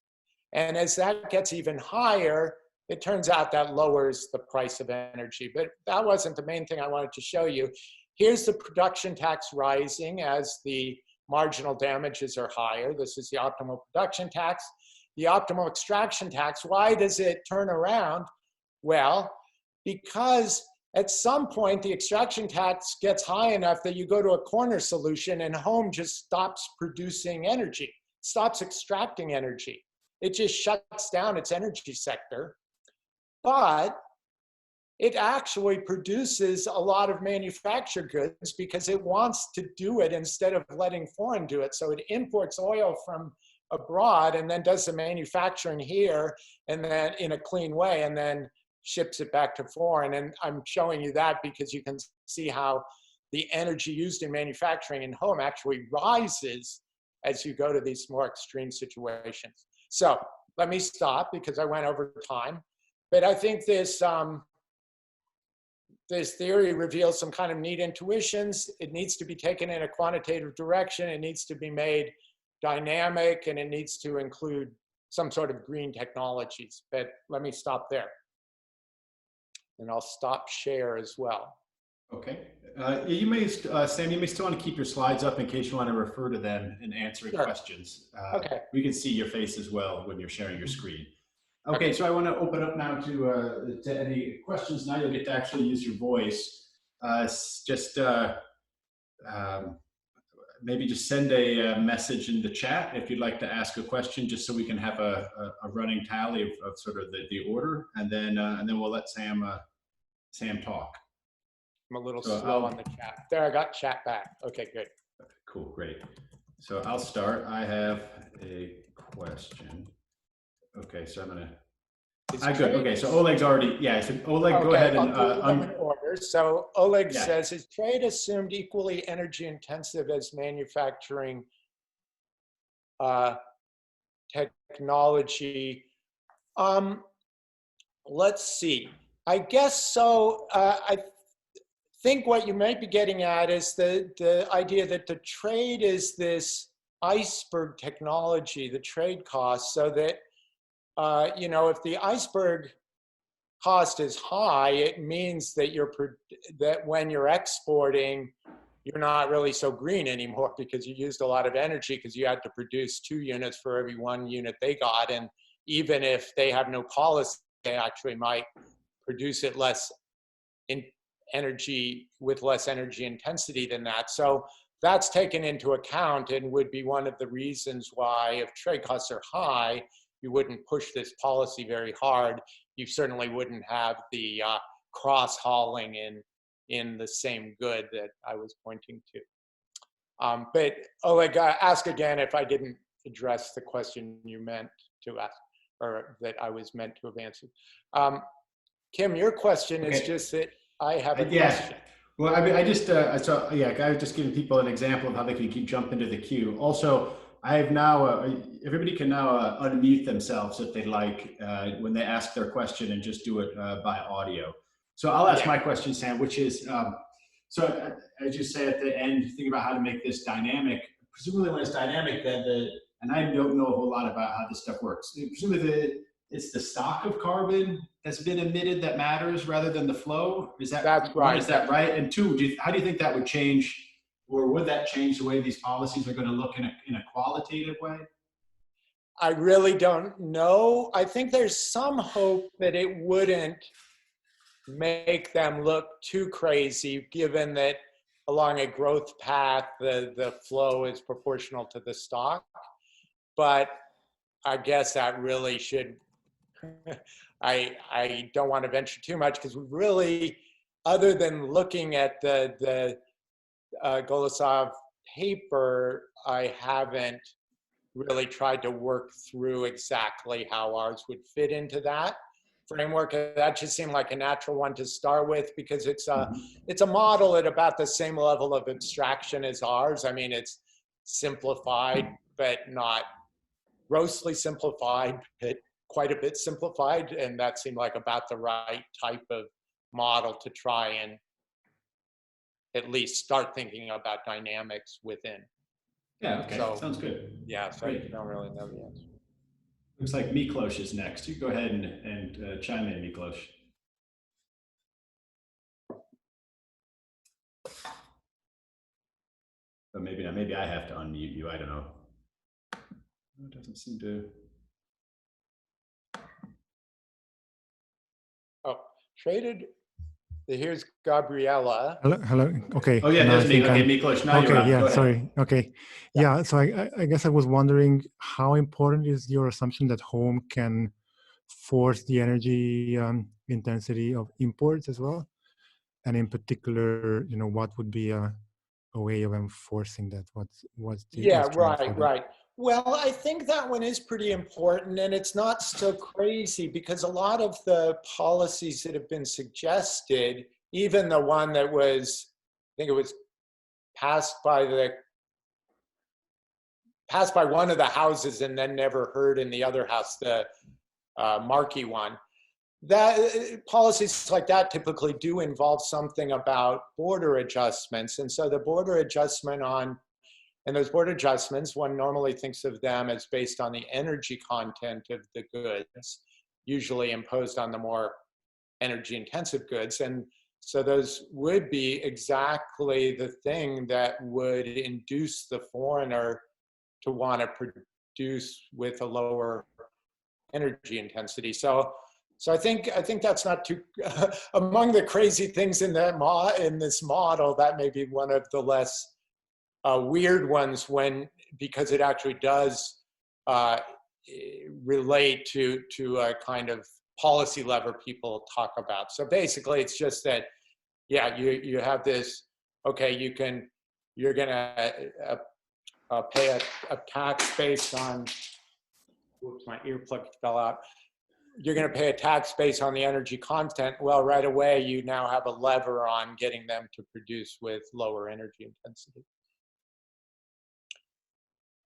And as that gets even higher, it turns out that lowers the price of energy. But that wasn't the main thing I wanted to show you. Here's the production tax rising as the marginal damages are higher. This is the optimal production tax. The optimal extraction tax, why does it turn around? Well, because at some point the extraction tax gets high enough that you go to a corner solution and home just stops producing energy, stops extracting energy. It just shuts down its energy sector, but it actually produces a lot of manufactured goods because it wants to do it instead of letting foreign do it. So it imports oil from abroad and then does the manufacturing here and then in a clean way and then ships it back to foreign. And I'm showing you that because you can see how the energy used in manufacturing and home actually rises as you go to these more extreme situations. So let me stop because I went over time. But I think this theory reveals some kind of neat intuitions. It needs to be taken in a quantitative direction. It needs to be made dynamic, and it needs to include some sort of green technologies. But let me stop there. And I'll stop share as well. Okay. You may, Sam, you may still want to keep your slides up in case you want to refer to them in answering questions. Okay. We can see your face as well when you're sharing your screen. Okay, so I want to open up now to any questions. Now you'll get to actually use your voice. Maybe just send a message in the chat if you'd like to ask a question, just so we can have a running tally of sort of the order, and then we'll let Sam talk. I'm a little slow on the chat. There, I got chat back. Okay, good. Cool, great. So I'll start. I have a question. Okay, so I'm gonna. Good. Okay, so Oleg's already. Yeah, so Oleg, okay, go ahead and. I'll do them in order. So Oleg says, "Is trade assumed equally energy intensive as manufacturing technology?" Let's see. I guess so. I think what you might be getting at is the idea that the trade is this iceberg technology, the trade cost, so that you know, if the iceberg cost is high, it means that that when you're exporting, you're not really so green anymore because you used a lot of energy because you had to produce 2 units for every 1 unit they got. And even if they have no policy, they actually might produce it with less energy intensity than that. So that's taken into account and would be one of the reasons why, if trade costs are high, you wouldn't push this policy very hard. You certainly wouldn't have the cross-hauling in the same good that I was pointing to. But Oleg, ask again if I didn't address the question you meant to ask, or that I was meant to have answered. Kim, your question is just that I have a question. Well, I mean, I just, I was just giving people an example of how they can keep jumping into the queue. Also, I have now, everybody can now unmute themselves if they like when they ask their question, and just do it by audio. So I'll ask my question, Sam, which is, so as you say at the end, think about how to make this dynamic. Presumably when it's dynamic, then and I don't know a whole lot about how this stuff works. Presumably it's the stock of carbon that's been emitted that matters rather than the flow. That's right. Is that right? And 2, how do you think that would change? Or would that change the way these policies are going to look in a qualitative way? I really don't know. I think there's some hope that it wouldn't make them look too crazy, given that along a growth path, the flow is proportional to the stock. But I guess that really should, I don't want to venture too much, because we really, other than looking at the Golosov paper, I haven't really tried to work through exactly how ours would fit into that framework. That just seemed like a natural one to start with, because it's a model at about the same level of abstraction as ours. I mean, it's simplified, but not grossly simplified, but quite a bit simplified. And that seemed like about the right type of model to try and at least start thinking about dynamics within. Yeah, okay, so, sounds good. Yeah, so I don't really know the answer. Looks like Miklos is next. You go ahead and chime in, Miklos. But maybe not. Maybe I have to unmute you. I don't know. It doesn't seem to. Oh, traded. Here's Gabriella. Hello. Okay. Oh yeah, there's me. Okay, Miklos. Now you're on. Yeah. Sorry. Okay. Yeah. So I guess I was wondering, how important is your assumption that home can force the energy intensity of imports as well, and in particular, what would be a way of enforcing that? What's the right. Well, I think that one is pretty important, and it's not so crazy because a lot of the policies that have been suggested, even the one that was, I think it was passed by one of the houses and then never heard in the other house, the Markey one, that policies like that typically do involve something about border adjustments. And so the border adjustment and those border adjustments, one normally thinks of them as based on the energy content of the goods, usually imposed on the more energy intensive goods. And so those would be exactly the thing that would induce the foreigner to want to produce with a lower energy intensity. So I think that's not too among the crazy things in this model. That may be one of the less weird ones because it actually does relate to a kind of policy lever people talk about. So basically, it's just that, yeah, you have this. Okay, you're gonna pay a tax based on. Whoops, my earplug fell out. You're going to pay a tax based on the energy content. Well, right away, you now have a lever on getting them to produce with lower energy intensity.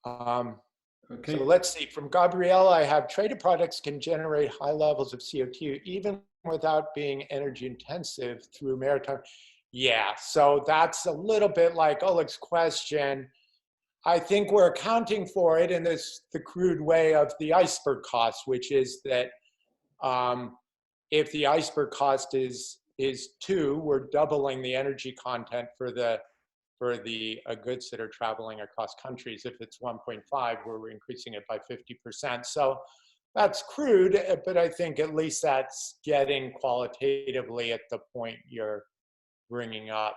Okay. So let's see, from Gabrielle, I have traded products can generate high levels of CO2 even without being energy intensive through maritime. Yeah, so that's a little bit like Oleg's question. I think we're accounting for it in the crude way of the iceberg cost, which is that if the iceberg cost is 2, we're doubling the energy content for the goods that are traveling across countries. If it's 1.5, we're increasing it by 50%. So that's crude, but I think at least that's getting qualitatively at the point you're bringing up.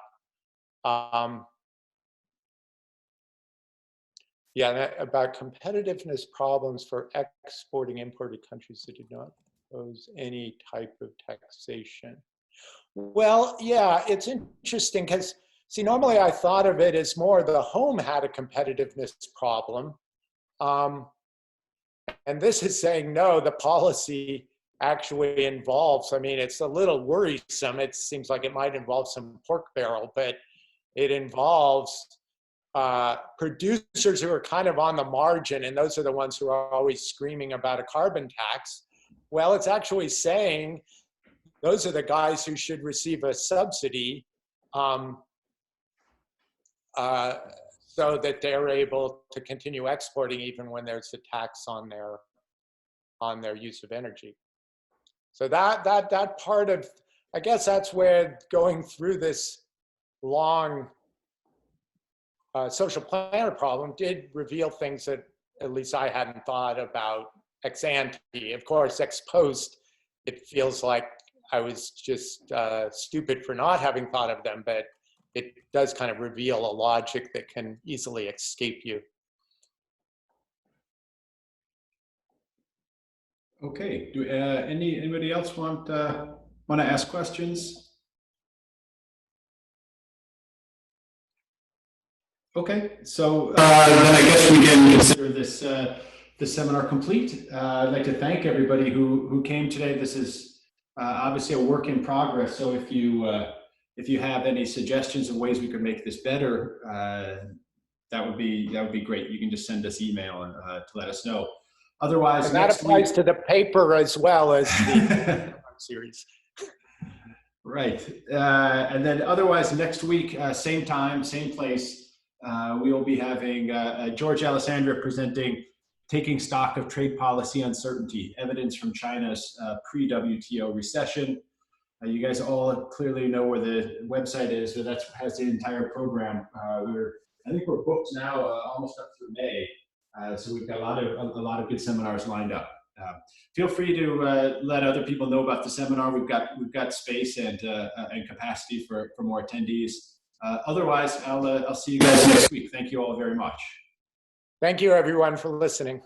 Yeah, about competitiveness problems for exporting imported countries that do not impose any type of taxation. Well, yeah, it's interesting because, see, normally I thought of it as more the home had a competitiveness problem. And this is saying, no, the policy actually involves, I mean, it's a little worrisome. It seems like it might involve some pork barrel, but it involves producers who are kind of on the margin, and those are the ones who are always screaming about a carbon tax. Well, it's actually saying those are the guys who should receive a subsidy so that they're able to continue exporting even when there's a tax on their use of energy. So that part of, I guess that's where going through this long social planner problem did reveal things that at least I hadn't thought about ex ante. Of course, ex post, it feels like I was just stupid for not having thought of them, but it does kind of reveal a logic that can easily escape you. Okay. Do anybody else want to ask questions? Okay, so then I guess we can consider this seminar complete. I'd like to thank everybody who came today. This is obviously a work in progress. So if you have any suggestions of ways we could make this better, that would be great. You can just send us email and to let us know. Otherwise, and that applies to the paper as well as the series. Right, and then otherwise next week, same time, same place. We will be having George Alessandra presenting Taking Stock of Trade Policy Uncertainty, Evidence from China's Pre-WTO Recession. You guys all clearly know where the website is, so that has the entire program. I think we're booked now almost up through May, so we've got a lot of good seminars lined up. Feel free to let other people know about the seminar. We've got space and capacity for more attendees. Otherwise, I'll see you guys next week. Thank you all very much. Thank you, everyone, for listening.